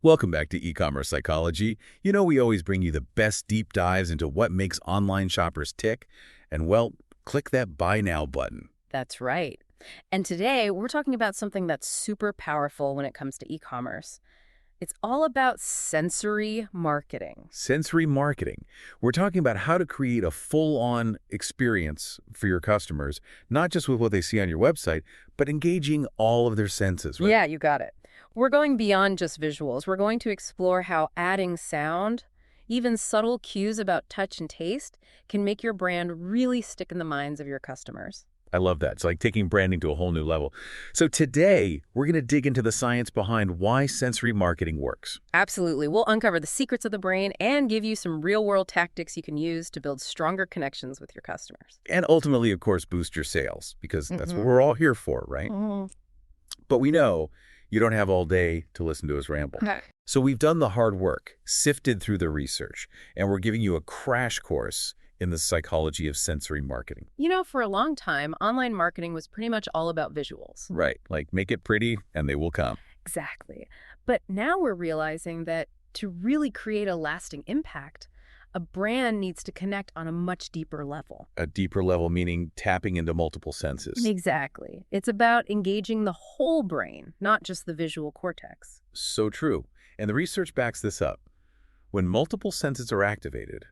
Welcome back to e-commerce psychology. You know, we always bring you the best deep dives into what makes online shoppers tick. And well, click that buy now button. That's right. And today we're talking about something that's super powerful when it comes to e-commerce. It's all about sensory marketing. Sensory marketing. We're talking about how to create a full-on experience for your customers, not just with what they see on your website, but engaging all of their senses, right? Yeah, you got it. We're going beyond just visuals. We're going to explore how adding sound, even subtle cues about touch and taste, can make your brand really stick in the minds of your customers. I love that. It's like taking branding to a whole new level. So today, we're going to dig into the science behind why sensory marketing works. Absolutely. We'll uncover the secrets of the brain and give you some real-world tactics you can use to build stronger connections with your customers. And ultimately, of course, boost your sales, because that's what we're all here for, right? But we know you don't have all day to listen to us ramble. Okay. So we've done the hard work, sifted through the research, and we're giving you a crash course in the psychology of sensory marketing. You know, for a long time, online marketing was pretty much all about visuals. Right, like make it pretty and they will come. Exactly. But now we're realizing that to really create a lasting impact, a brand needs to connect on a much deeper level. A deeper level meaning tapping into multiple senses. Exactly. It's about engaging the whole brain, not just the visual cortex. So true. And the research backs this up. When multiple senses are activated,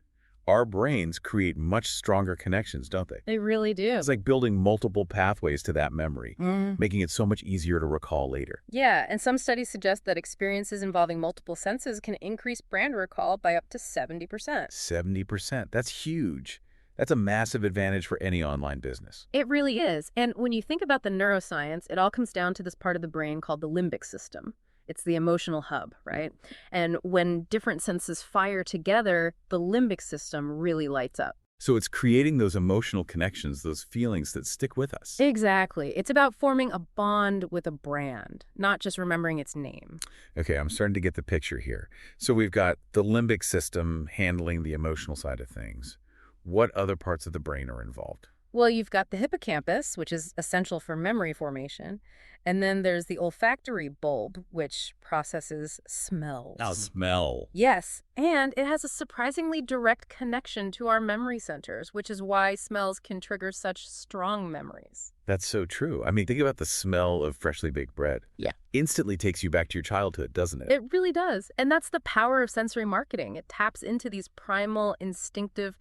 our brains create much stronger connections, don't they? They really do. It's like building multiple pathways to that memory, Mm. making it so much easier to recall later. Yeah, and some studies suggest that experiences involving multiple senses can increase brand recall by up to 70%. 70%. That's huge. That's a massive advantage for any online business. It really is. And when you think about the neuroscience, it all comes down to this part of the brain called the limbic system. It's the emotional hub, right? And when different senses fire together, the limbic system really lights up. So it's creating those emotional connections, those feelings that stick with us. Exactly. It's about forming a bond with a brand, not just remembering its name. Okay, I'm starting to get the picture here. So we've got the limbic system handling the emotional side of things. What other parts of the brain are involved? Well, you've got the hippocampus, which is essential for memory formation. And then there's the olfactory bulb, which processes smells. Now, smell. Yes, and it has a surprisingly direct connection to our memory centers, which is why smells can trigger such strong memories. That's so true. I mean, think about the smell of freshly baked bread. Yeah. Instantly takes you back to your childhood, doesn't it? It really does. And that's the power of sensory marketing. It taps into these primal, instinctive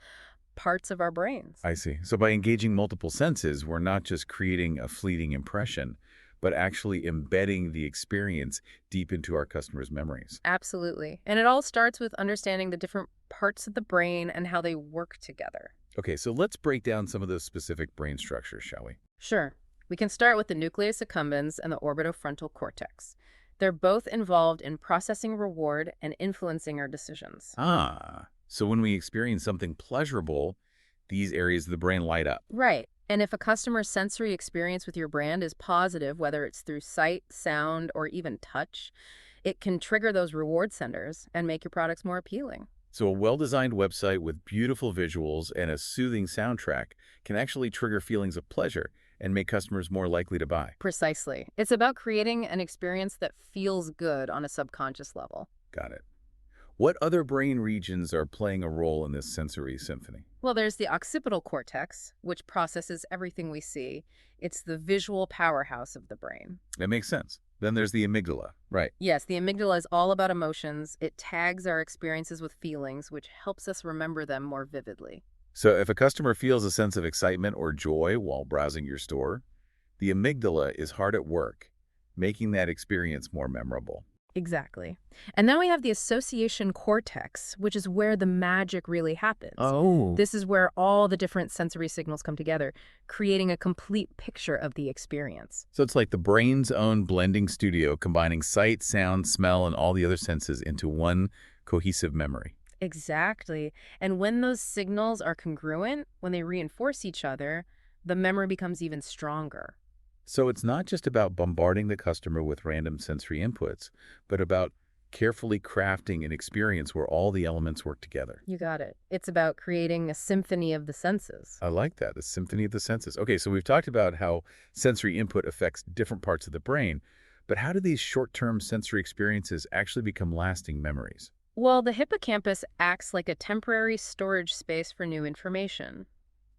parts of our brains. I see. So by engaging multiple senses, we're not just creating a fleeting impression, but actually embedding the experience deep into our customers' memories. Absolutely. And it all starts with understanding the different parts of the brain and how they work together. Okay, so let's break down some of those specific brain structures, shall we? Sure. We can start with the nucleus accumbens and the orbitofrontal cortex. They're both involved in processing reward and influencing our decisions. So when we experience something pleasurable, these areas of the brain light up. Right. And if a customer's sensory experience with your brand is positive, whether it's through sight, sound, or even touch, it can trigger those reward centers and make your products more appealing. So a well-designed website with beautiful visuals and a soothing soundtrack can actually trigger feelings of pleasure and make customers more likely to buy. Precisely. It's about creating an experience that feels good on a subconscious level. Got it. What other brain regions are playing a role in this sensory symphony? Well, there's the occipital cortex, which processes everything we see. It's the visual powerhouse of the brain. That makes sense. Then there's the amygdala. Right. Yes, the amygdala is all about emotions. It tags our experiences with feelings, which helps us remember them more vividly. So if a customer feels a sense of excitement or joy while browsing your store, the amygdala is hard at work, making that experience more memorable. Exactly. And then we have the association cortex, which is where the magic really happens. Oh. This is where all the different sensory signals come together, creating a complete picture of the experience. So it's like the brain's own blending studio, combining sight, sound, smell, and all the other senses into one cohesive memory. Exactly. And when those signals are congruent, when they reinforce each other, the memory becomes even stronger. So it's not just about bombarding the customer with random sensory inputs, but about carefully crafting an experience where all the elements work together. You got it. It's about creating a symphony of the senses. I like that, the symphony of the senses. Okay, so we've talked about how sensory input affects different parts of the brain, But how do these short-term sensory experiences actually become lasting memories? Well, the hippocampus acts like a temporary storage space for new information.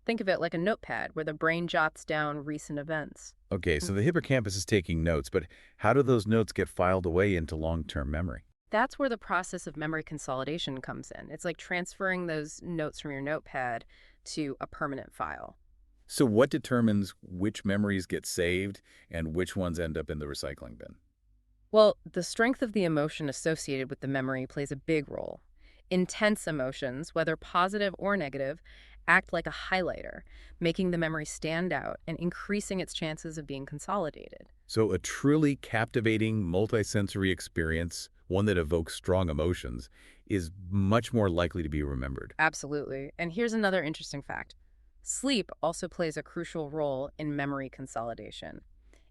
Think of it like a notepad where the brain jots down recent events. Okay, Mm. so the hippocampus is taking notes, but how do those notes get filed away into long-term memory? That's where the process of memory consolidation comes in. It's like transferring those notes from your notepad to a permanent file. So what determines which memories get saved and which ones end up in the recycling bin? Well, the strength of the emotion associated with the memory plays a big role. Intense emotions, whether positive or negative, act like a highlighter, making the memory stand out and increasing its chances of being consolidated. So a truly captivating multisensory experience, one that evokes strong emotions, is much more likely to be remembered. Absolutely. And here's another interesting fact. Sleep also plays a crucial role in memory consolidation.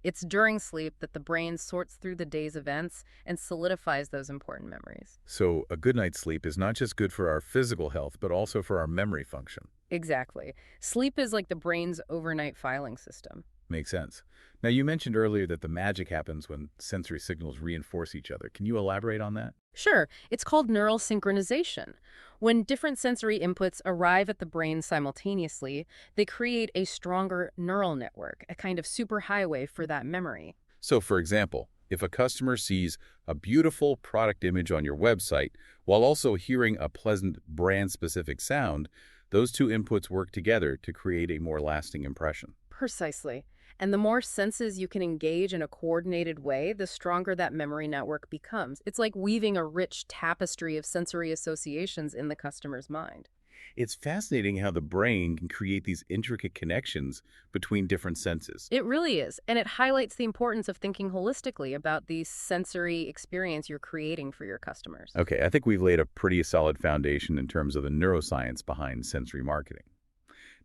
It's during sleep that the brain sorts through the day's events and solidifies those important memories. So a good night's sleep is not just good for our physical health, but also for our memory function. Exactly. Sleep is like the brain's overnight filing system. Makes sense. Now, you mentioned earlier that the magic happens when sensory signals reinforce each other. Can you elaborate on that? Sure, it's called neural synchronization. When different sensory inputs arrive at the brain simultaneously, they create a stronger neural network, a kind of superhighway for that memory. So, for example, if a customer sees a beautiful product image on your website while also hearing a pleasant brand-specific sound, those two inputs work together to create a more lasting impression. Precisely. And the more senses you can engage in a coordinated way, the stronger that memory network becomes. It's like weaving a rich tapestry of sensory associations in the customer's mind. It's fascinating how the brain can create these intricate connections between different senses. It really is. And it highlights the importance of thinking holistically about the sensory experience you're creating for your customers. Okay, I think we've laid a pretty solid foundation in terms of the neuroscience behind sensory marketing.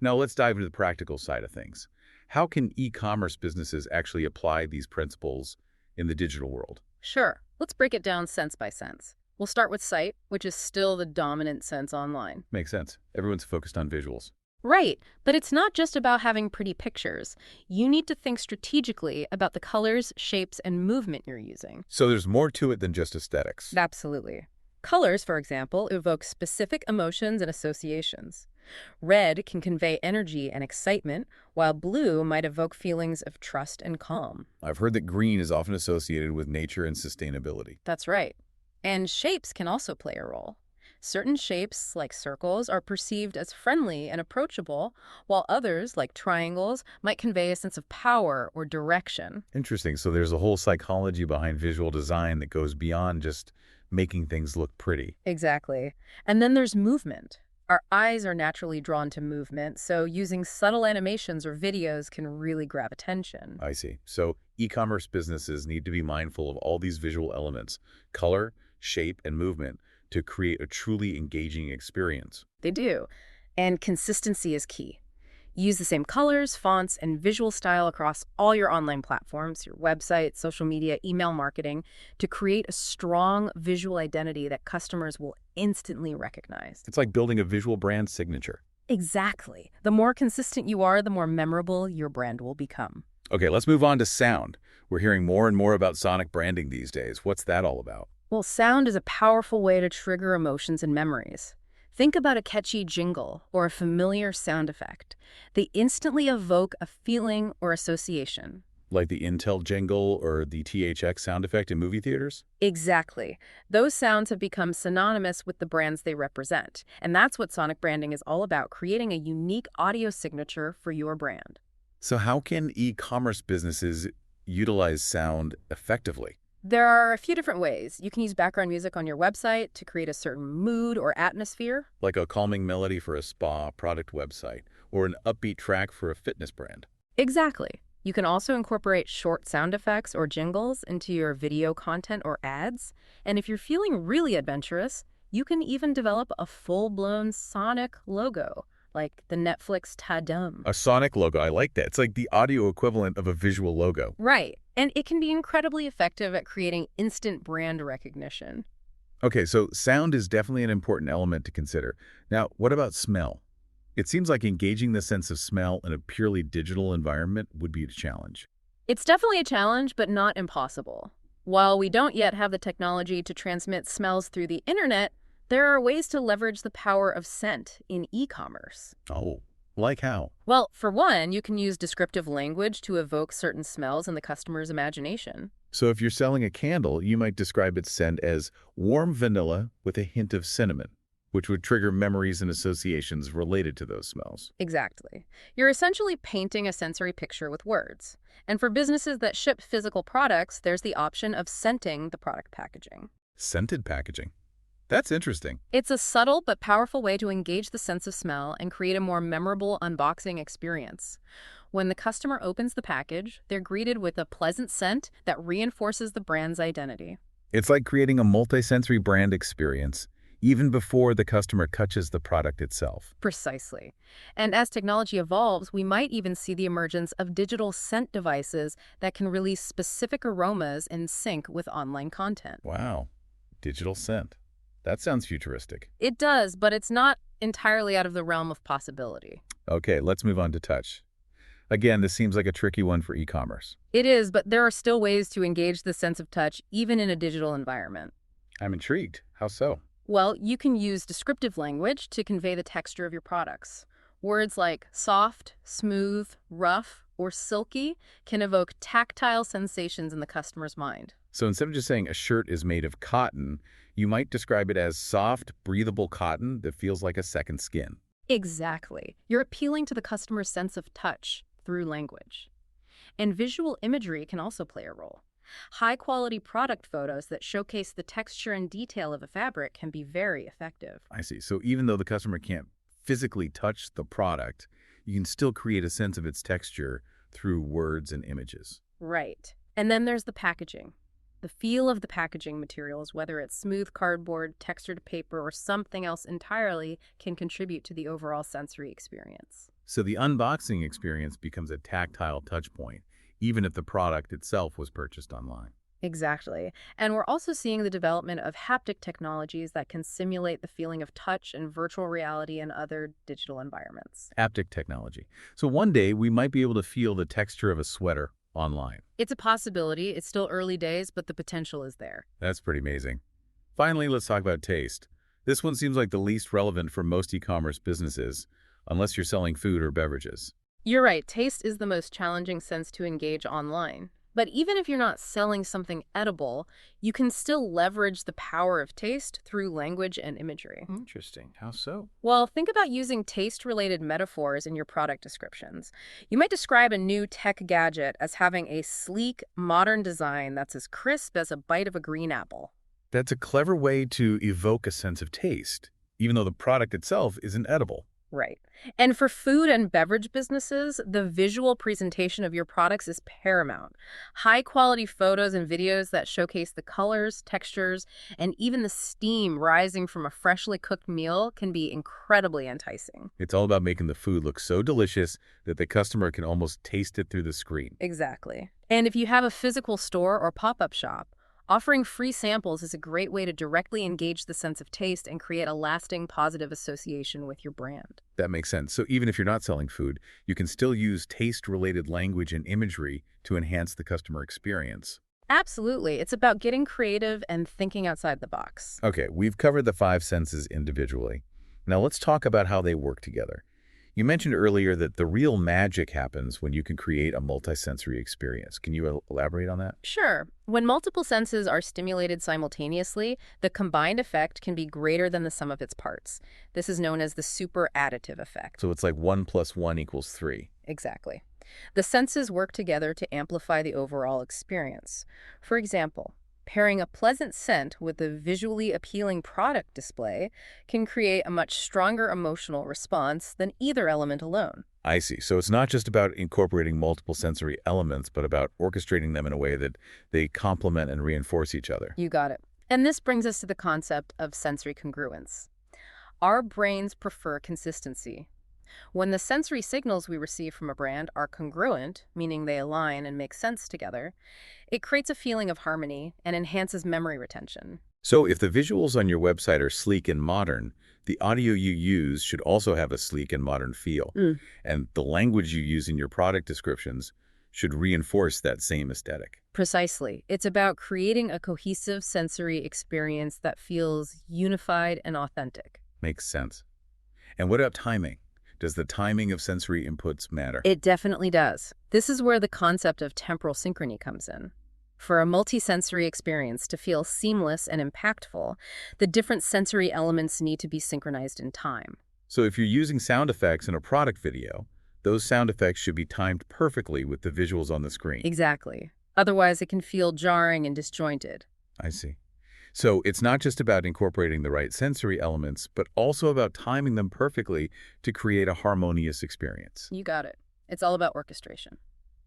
Now let's dive into the practical side of things. How can e-commerce businesses actually apply these principles in the digital world? Sure, let's break it down sense by sense. We'll start with sight, which is still the dominant sense online. Makes sense. Everyone's focused on visuals. Right, but it's not just about having pretty pictures. You need to think strategically about the colors, shapes, and movement you're using. So there's more to it than just aesthetics. Absolutely. Colors, for example, evoke specific emotions and associations. Red can convey energy and excitement, while blue might evoke feelings of trust and calm. I've heard that green is often associated with nature and sustainability. That's right. And shapes can also play a role. Certain shapes, like circles, are perceived as friendly and approachable, while others, like triangles, might convey a sense of power or direction. Interesting. So there's a whole psychology behind visual design that goes beyond just making things look pretty. Exactly. And then there's movement. Our eyes are naturally drawn to movement, so using subtle animations or videos can really grab attention. I see. So e-commerce businesses need to be mindful of all these visual elements, color, shape, and movement, to create a truly engaging experience. They do. And consistency is key. Use the same colors, fonts, and visual style across all your online platforms, your website, social media, email marketing, to create a strong visual identity that customers will instantly recognize. It's like building a visual brand signature. Exactly. The more consistent you are, the more memorable your brand will become. Okay, let's move on to sound. We're hearing more and more about sonic branding these days. What's that all about? Well, sound is a powerful way to trigger emotions and memories. Think about a catchy jingle or a familiar sound effect. They instantly evoke a feeling or association. Like the Intel jingle or the THX sound effect in movie theaters? Exactly. Those sounds have become synonymous with the brands they represent. And that's what sonic branding is all about, creating a unique audio signature for your brand. So how can e-commerce businesses utilize sound effectively? There are a few different ways. You can use background music on your website to create a certain mood or atmosphere. Like a calming melody for a spa product website, or an upbeat track for a fitness brand. Exactly. You can also incorporate short sound effects or jingles into your video content or ads. And if you're feeling really adventurous, you can even develop a full-blown sonic logo, like the Netflix Ta-Dum. A sonic logo, I like that. It's like the audio equivalent of a visual logo. Right. And it can be incredibly effective at creating instant brand recognition. Okay, so sound is definitely an important element to consider. Now, what about smell? It seems like engaging the sense of smell in a purely digital environment would be a challenge. It's definitely a challenge, but not impossible. While we don't yet have the technology to transmit smells through the internet, there are ways to leverage the power of scent in e-commerce. Oh, like how? Well, for one, you can use descriptive language to evoke certain smells in the customer's imagination. So if you're selling a candle, you might describe its scent as warm vanilla with a hint of cinnamon, which would trigger memories and associations related to those smells. Exactly. You're essentially painting a sensory picture with words. And for businesses that ship physical products, there's the option of scenting the product packaging. Scented packaging. That's interesting. It's a subtle but powerful way to engage the sense of smell and create a more memorable unboxing experience. When the customer opens the package, they're greeted with a pleasant scent that reinforces the brand's identity. It's like creating a multisensory brand experience, even before the customer touches the product itself. Precisely. And as technology evolves, we might even see the emergence of digital scent devices that can release specific aromas in sync with online content. Wow. Digital scent. That sounds futuristic. It does, but it's not entirely out of the realm of possibility. Okay, let's move on to touch. Again, this seems like a tricky one for e-commerce. It is, but there are still ways to engage the sense of touch even in a digital environment. I'm intrigued. How so? Well, you can use descriptive language to convey the texture of your products. Words like soft, smooth, rough, or silky can evoke tactile sensations in the customer's mind. So instead of just saying a shirt is made of cotton, you might describe it as soft, breathable cotton that feels like a second skin. Exactly. You're appealing to the customer's sense of touch through language. And visual imagery can also play a role. High-quality product photos that showcase the texture and detail of a fabric can be very effective. I see. So even though the customer can't physically touch the product, you can still create a sense of its texture through words and images. Right. And then there's the packaging. The feel of the packaging materials, whether it's smooth cardboard, textured paper, or something else entirely, can contribute to the overall sensory experience. So the unboxing experience becomes a tactile touch point, even if the product itself was purchased online. Exactly. And we're also seeing the development of haptic technologies that can simulate the feeling of touch in virtual reality and other digital environments. Haptic technology. So one day we might be able to feel the texture of a sweater online. It's a possibility. It's still early days, but the potential is there. That's pretty amazing. Finally, let's talk about taste. This one seems like the least relevant for most e-commerce businesses, unless you're selling food or beverages. You're right. Taste is the most challenging sense to engage online. But even if you're not selling something edible, you can still leverage the power of taste through language and imagery. Interesting. How so? Well, think about using taste-related metaphors in your product descriptions. You might describe a new tech gadget as having a sleek, modern design that's as crisp as a bite of a green apple. That's a clever way to evoke a sense of taste, even though the product itself isn't edible. Right. And for food and beverage businesses, the visual presentation of your products is paramount. High-quality photos and videos that showcase the colors, textures, and even the steam rising from a freshly cooked meal can be incredibly enticing. It's all about making the food look so delicious that the customer can almost taste it through the screen. Exactly. And if you have a physical store or pop-up shop, offering free samples is a great way to directly engage the sense of taste and create a lasting positive association with your brand. That makes sense. So even if you're not selling food, you can still use taste-related language and imagery to enhance the customer experience. Absolutely. It's about getting creative and thinking outside the box. Okay, we've covered the 5 senses individually. Now let's talk about how they work together. You mentioned earlier that the real magic happens when you can create a multisensory experience. Can you elaborate on that? Sure. When multiple senses are stimulated simultaneously, the combined effect can be greater than the sum of its parts. This is known as the super additive effect. So it's like 1 + 1 = 3. Exactly. The senses work together to amplify the overall experience. For example, pairing a pleasant scent with a visually appealing product display can create a much stronger emotional response than either element alone. I see. So it's not just about incorporating multiple sensory elements, but about orchestrating them in a way that they complement and reinforce each other. You got it. And this brings us to the concept of sensory congruence. Our brains prefer consistency. When the sensory signals we receive from a brand are congruent, meaning they align and make sense together, it creates a feeling of harmony and enhances memory retention. So if the visuals on your website are sleek and modern, the audio you use should also have a sleek and modern feel. And the language you use in your product descriptions should reinforce that same aesthetic. Precisely. It's about creating a cohesive sensory experience that feels unified and authentic. Makes sense. And what about timing? Does the timing of sensory inputs matter? It definitely does. This is where the concept of temporal synchrony comes in. For a multisensory experience to feel seamless and impactful, the different sensory elements need to be synchronized in time. So if you're using sound effects in a product video, those sound effects should be timed perfectly with the visuals on the screen. Exactly. Otherwise, it can feel jarring and disjointed. I see. So it's not just about incorporating the right sensory elements, but also about timing them perfectly to create a harmonious experience. You got it. It's all about orchestration.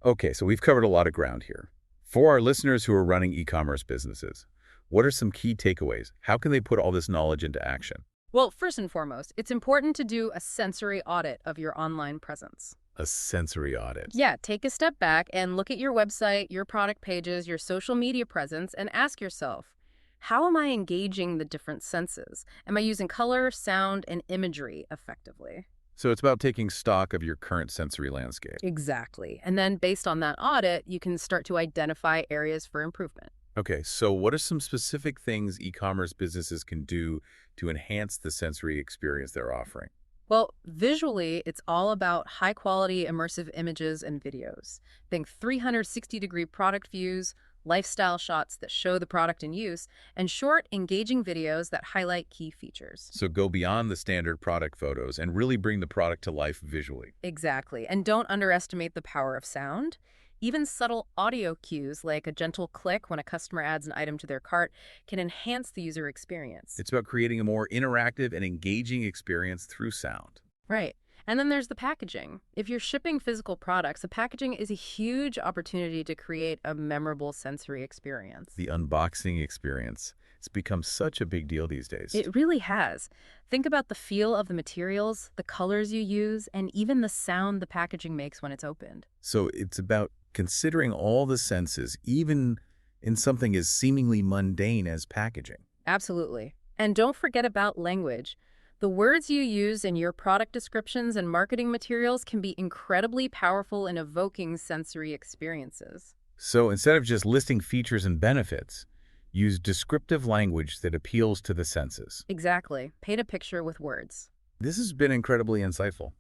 Okay, so we've covered a lot of ground here. For our listeners who are running e-commerce businesses, what are some key takeaways? How can they put all this knowledge into action? Well, first and foremost, it's important to do a sensory audit of your online presence. A sensory audit. Yeah, take a step back and look at your website, your product pages, your social media presence, and ask yourself, how am I engaging the different senses? Am I using color, sound, and imagery effectively? So it's about taking stock of your current sensory landscape. Exactly. And then based on that audit, you can start to identify areas for improvement. Okay, so what are some specific things e-commerce businesses can do to enhance the sensory experience they're offering? Well, visually, it's all about high-quality immersive images and videos. Think 360-degree product views, lifestyle shots that show the product in use, and short, engaging videos that highlight key features. So go beyond the standard product photos and really bring the product to life visually. Exactly. And don't underestimate the power of sound. Even subtle audio cues like a gentle click when a customer adds an item to their cart can enhance the user experience. It's about creating a more interactive and engaging experience through sound. Right. And then there's the packaging. If you're shipping physical products, the packaging is a huge opportunity to create a memorable sensory experience. The unboxing experience. It's become such a big deal these days. It really has. Think about the feel of the materials, the colors you use, and even the sound the packaging makes when it's opened. So it's about considering all the senses, even in something as seemingly mundane as packaging. Absolutely. And don't forget about language. The words you use in your product descriptions and marketing materials can be incredibly powerful in evoking sensory experiences. So instead of just listing features and benefits, use descriptive language that appeals to the senses. Exactly. Paint a picture with words. This has been incredibly insightful.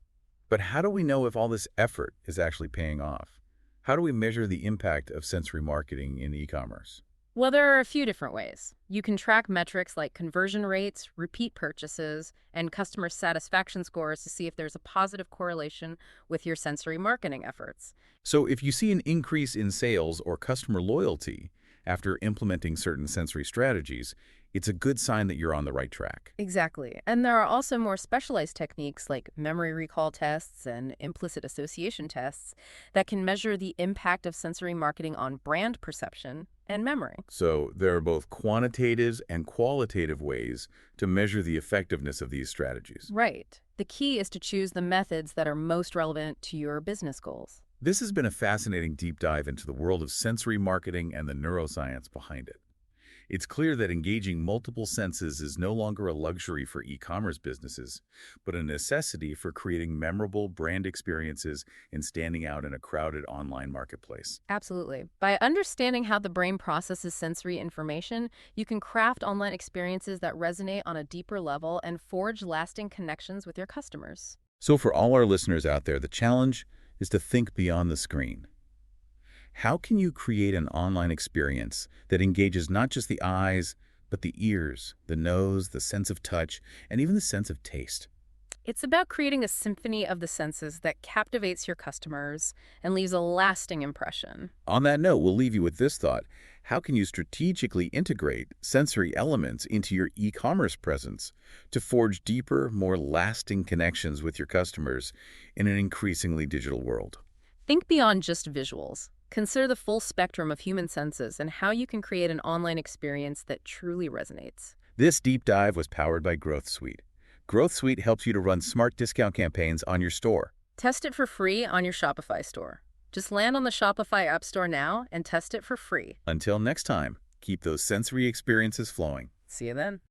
But how do we know if all this effort is actually paying off? How do we measure the impact of sensory marketing in e-commerce? Well, there are a few different ways. You can track metrics like conversion rates, repeat purchases, and customer satisfaction scores to see if there's a positive correlation with your sensory marketing efforts. So if you see an increase in sales or customer loyalty after implementing certain sensory strategies, it's a good sign that you're on the right track. Exactly. And there are also more specialized techniques like memory recall tests and implicit association tests that can measure the impact of sensory marketing on brand perception and memory. So there are both quantitative and qualitative ways to measure the effectiveness of these strategies. Right. The key is to choose the methods that are most relevant to your business goals. This has been a fascinating deep dive into the world of sensory marketing and the neuroscience behind it. It's clear that engaging multiple senses is no longer a luxury for e-commerce businesses, but a necessity for creating memorable brand experiences and standing out in a crowded online marketplace. Absolutely. By understanding how the brain processes sensory information, you can craft online experiences that resonate on a deeper level and forge lasting connections with your customers. So for all our listeners out there, the challenge is to think beyond the screen. How can you create an online experience that engages not just the eyes, but the ears, the nose, the sense of touch, and even the sense of taste? It's about creating a symphony of the senses that captivates your customers and leaves a lasting impression. On that note, we'll leave you with this thought. How can you strategically integrate sensory elements into your e-commerce presence to forge deeper, more lasting connections with your customers in an increasingly digital world? Think beyond just visuals. Consider the full spectrum of human senses and how you can create an online experience that truly resonates. This deep dive was powered by Growth Suite. Growth Suite helps you to run smart discount campaigns on your store. Test it for free on your Shopify store. Just land on the Shopify App Store now and test it for free. Until next time, keep those sensory experiences flowing. See you then.